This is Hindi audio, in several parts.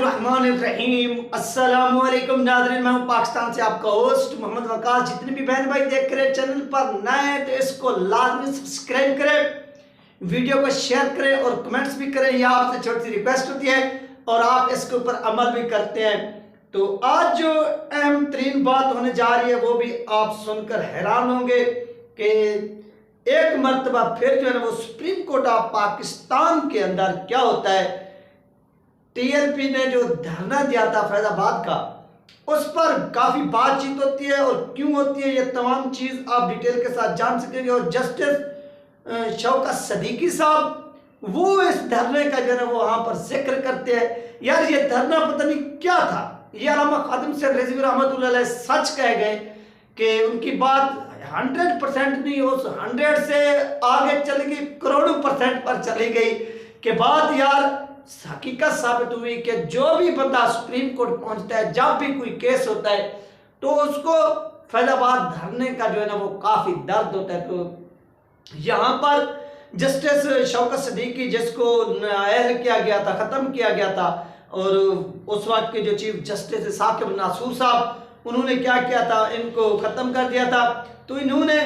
बिस्मिल्लाहिर्रहमानिर्रहीम। अस्सलामु अलैकुम नाज़रीन, मैं हूं पाकिस्तान से आपका होस्ट मोहम्मद वकास। जितने भी बहन भाई देख रहे चैनल पर नए तो इसको लाजमी सब्सक्राइब करें, वीडियो को शेयर करें और कमेंट्स भी करें। यह आपसे छोटी सी रिक्वेस्ट होती है और आप इसके ऊपर अमल भी करते हैं। तो आज जो अहम तरीन बात होने जा रही है वो भी आप सुनकर हैरान होंगे कि एक मरतबा फिर जो है ना वो सुप्रीम कोर्ट ऑफ पाकिस्तान के अंदर क्या होता है, टीएलपी ने जो धरना दिया था फैजाबाद का, उस पर काफी बातचीत होती है और क्यों होती है ये तमाम चीज आप डिटेल के साथ जान सकेंगे। और जस्टिस शौकत सदीकी साहब वो इस धरने का जो है वो वहां पर जिक्र करते हैं। यार ये धरना पता नहीं क्या था, ये अल्लामा खादिम सैयद रिजवी रहमतुल्लाह अलैह सच कह गए कि उनकी बात 100% नहीं, उस 100 से आगे चली गई, करोड़ों % पर चली गई के बाद यार हकीकत साबित हुई कि जो भी बंदा सुप्रीम कोर्ट पहुंचता है, जब भी कोई केस होता है तो उसको फैजाबाद धरने का जो है ना वो काफी दर्द होता है। तो यहाँ पर जस्टिस शौकत सदीकी जिसको नाअहल किया गया था, खत्म किया गया था, और उस वक्त के जो चीफ जस्टिस साकिब नासूर साहब उन्होंने क्या किया था, इनको खत्म कर दिया था। तो इन्होंने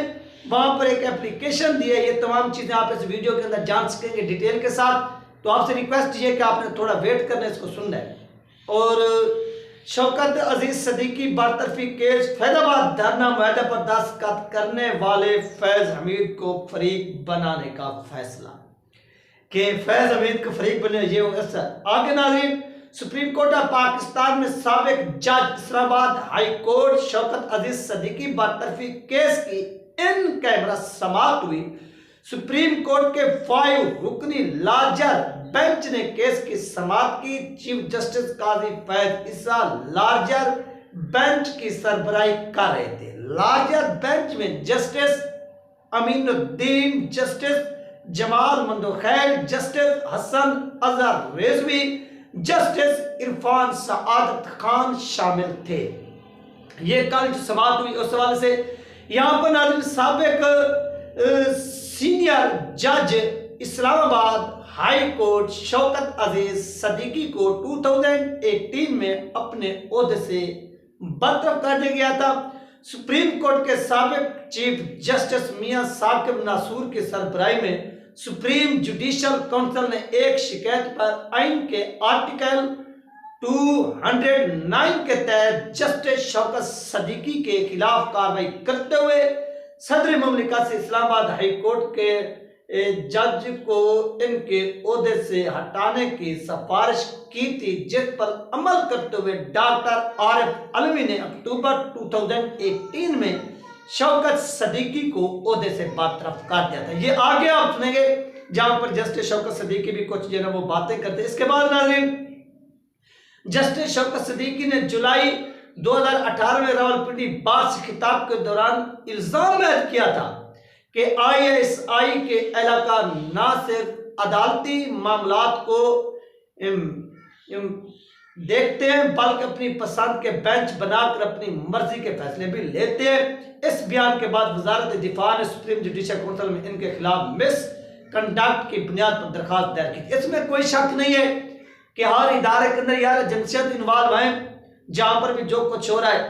वहां पर एक एप्लीकेशन दी है। ये तमाम चीजें आप इस वीडियो के अंदर जान सकेंगे डिटेल के साथ। तो आपसे रिक्वेस्ट ये कि आपने थोड़ा वेट करना है, इसको सुनना है। और शौकत अजीज सदीकी बरतरफी केस फैजाबाद धरना मुआहदा पर दस्तखत करने वाले फैज हमीद को फरीक बनाने का फैसला, कि फैज हमीद को फरीक बने ये होगा। आगे नाज़रीन, सुप्रीम कोर्ट ऑफ पाकिस्तान में साबिक जज इस्लामाबाद हाई कोर्ट शौकत अजीज सदीकी बरतरफी केस की इन कैमरा समाअत हुई। सुप्रीम कोर्ट के 5 रुकनी लार्जर बेंच ने केस की समाअत की। चीफ जस्टिस काजी फैज इसा लार्जर बेंच की सरबराही कर रहे थे। लार्जर बेंच में justice Aminuddin, justice Jamal Mandokhail, justice Hassan Azhar Rizvi, justice Irfan Saadat Khan शामिल थे। ये कल जो समाअत हुई उस हवाले से यहाँ पर नाज़रीन साबिक सीनियर जज इस्लामाबाद हाई कोर्ट शौकत अजीज सदीकी को 2018 में अपने ओहदे से बरतरफ कर दिया गया था। सुप्रीम कोर्ट के साबिक चीफ जस्टिस मियां साकिब नासूर की सरबराही में सुप्रीम जुडिशल काउंसिल ने एक शिकायत पर आइन के आर्टिकल 209 के तहत जस्टिस शौकत सदीकी के खिलाफ कार्रवाई करते हुए सदर मुमलिकत से इस्लामाबाद हाई कोर्ट के जज को इनके ओहदे से हटाने की सिफारिश की थी, जिस पर अमल करते हुए डॉक्टर आरिफ अलवी ने अक्टूबर 2018 में शौकत सदीकी को ओहदे से बरतरफ कर दिया था। ये आगे आप सुनेंगे जहां पर जस्टिस शौकत सदीकी भी कुछ जो है वो बातें करते। इसके बाद नाज़रीन, जस्टिस शौकत सदीकी ने जुलाई 2018 में रावलपिंडी बार से खिताब के दौरान इल्जाम ऐद किया था कि ISI के इलाका ना सिर्फ अदालती मामलात को देखते हैं बल्कि अपनी पसंद के बेंच बनाकर अपनी मर्जी के फैसले भी लेते हैं। इस बयान के बाद वजारत दिफा ने सुप्रीम जुडिशल काउंसिल में इनके खिलाफ मिस कंडक्ट की बुनियाद पर दरखास्त दायर की। इसमें कोई शक नहीं है कि हर इदारे के अंदर यार एजेंसियां इन्वॉल्व हैं, जहां पर भी जो कुछ हो रहा है।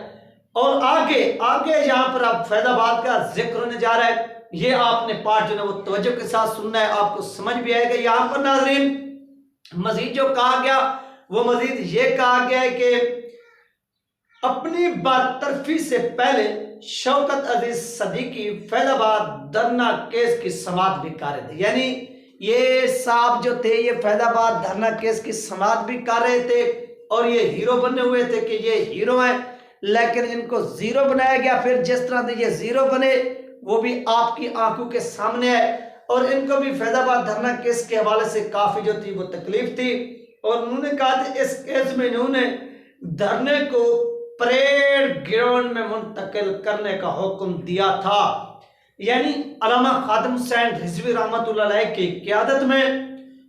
और आगे यहाँ पर आप फैजाबाद का जिक्र होने जा रहा है, ये आपने पार्ट जो है वो तवज्जो के साथ सुनना है, आपको समझ भी आएगा। यहाँ पर नाज़रीन मजीद जो कहा गया वो मजीद ये कहा गया है कि अपनी बरतरफी से पहले शौकत अजीज सदीकी फैजाबाद धरना केस की समाअत भी कर रहे थे। यानी ये साहब जो थे ये फैजाबाद धरना केस की समाअत भी कर रहे थे और ये हीरो बने हुए थे कि ये हीरो हैं, लेकिन इनको जीरो बनाया गया। फिर जिस तरह से ये जीरो बने वो भी आपकी आंखों के सामने है। और इनको भी फैजाबाद धरना केस के हवाले से काफी जो थी वो तकलीफ थी और उन्होंने कहा था इस केस में इन्होंने धरने को परेड ग्राउंड में मुंतकिल करने का हुक्म दिया था। यानी अल्लामा खादिम सैयद रिजवी रहमतुल्लाह अलैह की क़यादत में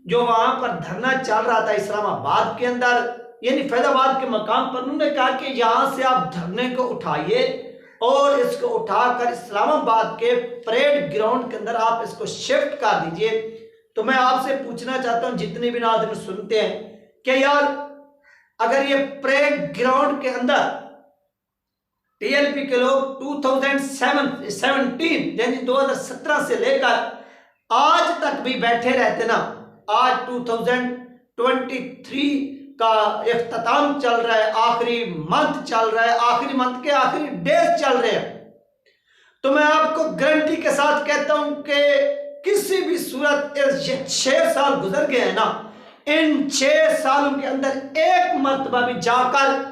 जो वहां पर धरना चल रहा था इस्लामाबाद के अंदर, यानी फैजाबाद के मकाम पर, उन्होंने कहा कि यहां से आप धरने को उठाइए और इसको उठाकर इस्लामाबाद के परेड ग्राउंड के अंदर आप इसको शिफ्ट कर दीजिए। तो मैं आपसे पूछना चाहता हूं जितने भी नाज़रीन सुनते हैं कि यार अगर ये परेड ग्राउंड के अंदर टीएलपी के लोग 2017 यानी 2017 से लेकर आज तक भी बैठे रहते ना, आज 2023 का इख्तिताम चल रहा है, आखिरी मंथ चल रहा है, आखिरी मंथ के आखिरी डेज चल रहे हैं, तो मैं आपको गारंटी के साथ कहता हूं कि किसी भी सूरत ये 6 साल गुजर गए हैं ना, इन 6 सालों के अंदर एक मर्तबा भी जाकर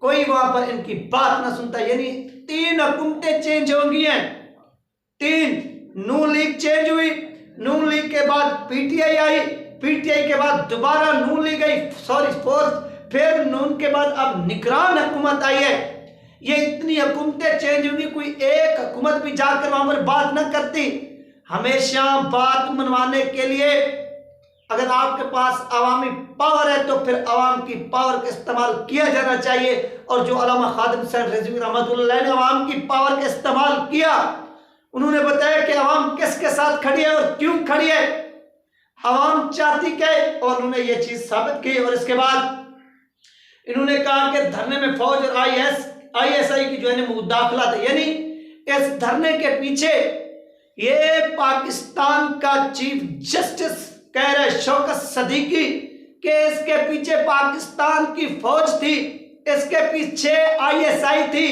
कोई वहां पर इनकी बात ना सुनता। यानी 3 हुकूमतें चेंज हो गई हैं, 3 नून लीग चेंज हुई, नून लीग के बाद पीटीआई आई, पीटीआई के बाद दोबारा नून लीग आई, फिर नून के बाद अब निगरान हुकूमत आई है। ये इतनी हुकूमतें चेंज हुई, कोई एक हुकूमत भी जाकर वहां पर बात ना करती। हमेशा बात मनवाने के लिए अगर आपके पास अवामी पावर है तो फिर अवाम की पावर का इस्तेमाल किया जाना चाहिए। और जो अल्लामा खादिम हुसैन रिजवी रहमतुल्लाह ने अवाम की पावर का इस्तेमाल किया, उन्होंने बताया कि अवाम किसके साथ खड़ी है और क्यों खड़ी है, अवाम चाहती क्या है, और उन्होंने ये चीज साबित की। और इसके बाद इन्होंने कहा कि धरने में फौज और आईएसआई की जो है मुदाखला था। यानी इस धरने के पीछे ये पाकिस्तान का चीफ जस्टिस कह रहे शौकत सदीकी कि इसके पीछे पाकिस्तान की फौज थी, इसके पीछे आईएसआई थी।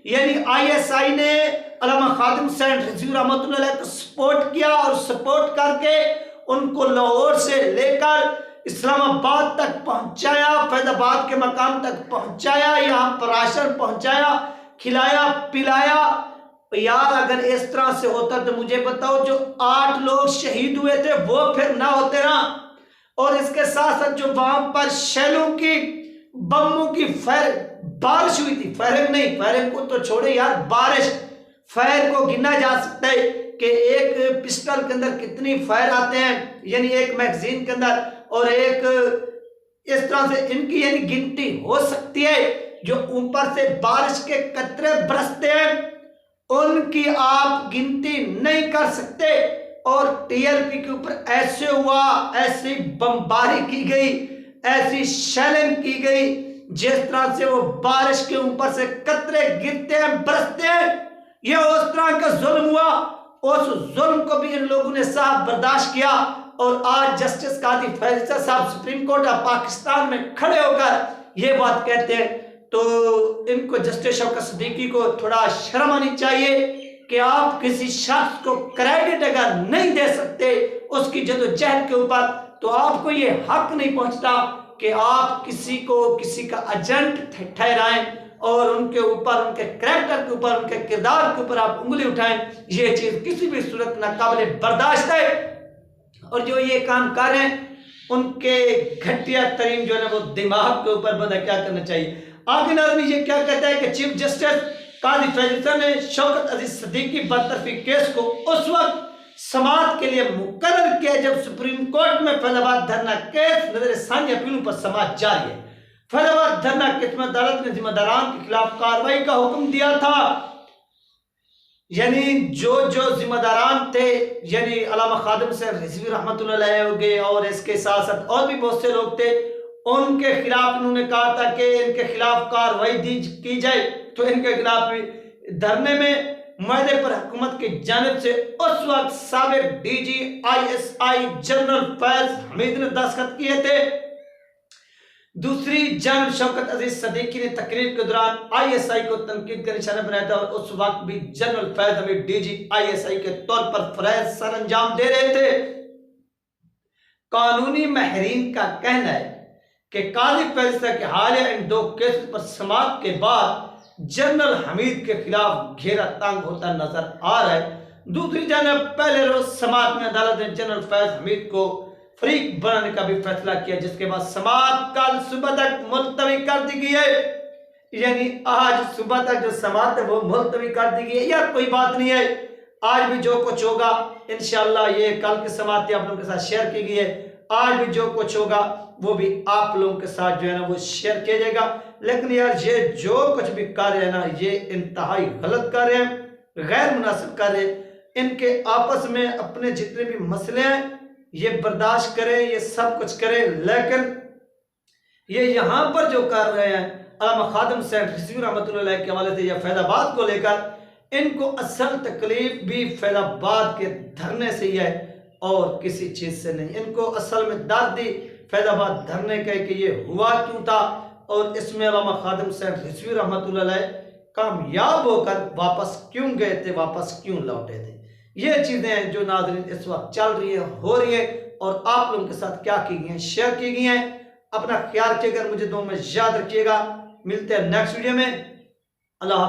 यानी आईएसआई ने अल्लामा खादिम हुसैन रिजवी रहमतुल्लाह को सपोर्ट किया और सपोर्ट करके उनको लाहौर से लेकर इस्लामाबाद तक पहुंचाया, फैजाबाद के मकाम तक पहुंचाया, यहाँ पर राशन पहुंचाया, खिलाया पिलाया। यार अगर इस तरह से होता तो मुझे बताओ, जो 8 लोग शहीद हुए थे वो फिर ना होते ना। और इसके साथ साथ जो वहां पर शैलों की बमों की बारिश हुई थी, फायरिंग नहीं, फायरिंग को तो छोड़े यार, बारिश, फायर को गिना जा सकता है कि एक पिस्टल के अंदर कितनी फायर आते हैं, यानी एक मैगजीन के अंदर, और एक इस तरह से इनकी यानी गिनती हो सकती है। जो ऊपर से बारिश के कतरे बरसते हैं उनकी आप गिनती नहीं कर सकते। और टीएलपी के ऊपर ऐसे हुआ, ऐसी बमबारी की गई, ऐसी शेलिंग की गई, जिस तरह से वो बारिश के ऊपर से कतरे गिरते हैं, बरसते हैं, यह उस तरह का जुल्म हुआ। उस जुल्म को भी इन लोगों ने साहब बर्दाश्त किया। और आज जस्टिस काजी फैसला साहब सुप्रीम कोर्ट ऑफ पाकिस्तान में खड़े होकर ये बात कहते हैं, तो इनको जस्टिस शौकत सदीकी को थोड़ा शर्म आनी चाहिए कि आप किसी शख्स को क्रेडिट अगर नहीं दे सकते उसकी जदोजहद के ऊपर, तो आपको ये हक नहीं पहुंचता कि आप किसी को किसी का एजेंट ठहराएं और उनके ऊपर, उनके कैरेक्टर के ऊपर, उनके किरदार के ऊपर आप उंगली उठाएं। ये चीज किसी भी सूरत नाकाबिले बर्दाश्त है। और जो ये काम कर रहे हैं उनके घटिया तरीन जो है वो दिमाग के ऊपर पता क्या करना चाहिए। आगे नाज़रीन ये क्या कहता है कि चीफ जस्टिस काजी फैसला ने शौकत अजीज सदीकी बरतरफी केस को उस वक्त समाअत के लिए मुकर्रर किया जब सुप्रीम कोर्ट में फैजाबाद धरना केस नजर सानी अपीलों पर समाअत जारी है। फैजाबाद धरना केस में अदालत ने जिम्मेदारान के खिलाफ कार्रवाई का हुक्म दिया था। यानी जो जिम्मेदारान थे, यानी अल्लामा खादिम हुसैन रिजवी रहमतुल्लाह अलैह हो गए और इसके साथ साथ और भी बहुत से लोग थे, उनके खिलाफ इन्होंने कहा था कि इनके खिलाफ कार्रवाई की जाए। तो इनके खिलाफ भी धरने में मुआहदे पर हुकूमत की जानिब से उस वक्त साबिक DG ISI general Faiz Hamid ने दस्तखत किए थे। दूसरी जंग शौकत अजीज सदीकी ने तकरीर के दौरान आईएसआई को तनकीद का निशाना बनाया था और उस वक्त भी general Faiz Hamid DG ISI के तौर पर फरैज सर अंजाम दे रहे थे। कानूनी माहिरीन का कहना है कि काजी फैसला के हालिया इन 2 केस पर समाअत के बाद जनरल हमीद के खिलाफ घेरा तंग होता नजर आ रहा है। दूसरी जानब पहले रोज समाअत में अदालत ने जनरल फैज हमीद को फरीक बनाने का भी फैसला किया, जिसके बाद समाअत कल सुबह तक मुलतवी कर दी गई है। यानी आज सुबह तक जो समाअत है वो मुलतवी कर दी गई है। यार कोई बात नहीं है, आज भी जो कुछ होगा इंशाअल्लाह, ये कल की समाअत आप लोगों के साथ शेयर की गई है, आज भी जो कुछ होगा वो भी आप लोगों के साथ जो है ना वो शेयर किया जाएगा। लेकिन यार ये जो कुछ भी कर रहे हैं ना, ये इंतहाई गलत कर रहे हैं, गैर मुनासिब कर रहे हैं। इनके आपस में अपने जितने भी मसले हैं ये बर्दाश्त करें, ये सब कुछ करें, लेकिन ये यहाँ पर जो कर रहे हैं अल्लामा खादिम सैयद रिजवी रहमतुल्लाह अलैह के हवाले से या फैजाबाद को लेकर, इनको असल तकलीफ भी फैजाबाद के धरने से ही है और किसी चीज़ से नहीं। इनको असल में दर्द ही फैजाबाद धरने का कि ये हुआ क्यों था और इसमें अल्लामा खादिम सैयद रिजवी रहमतुल्लाह अलैह कामयाब होकर वापस क्यों गए थे, वापस क्यों लौटे थे। ये चीज़ें हैं जो नाज़रीन इस वक्त चल रही है, हो रही है, और आप लोगों के साथ क्या की गई हैं, शेयर की गई हैं। अपना ख्याल रखिएगा, मुझे दुआ में याद रखिएगा। मिलते हैं नेक्स्ट वीडियो में। अल्लाह।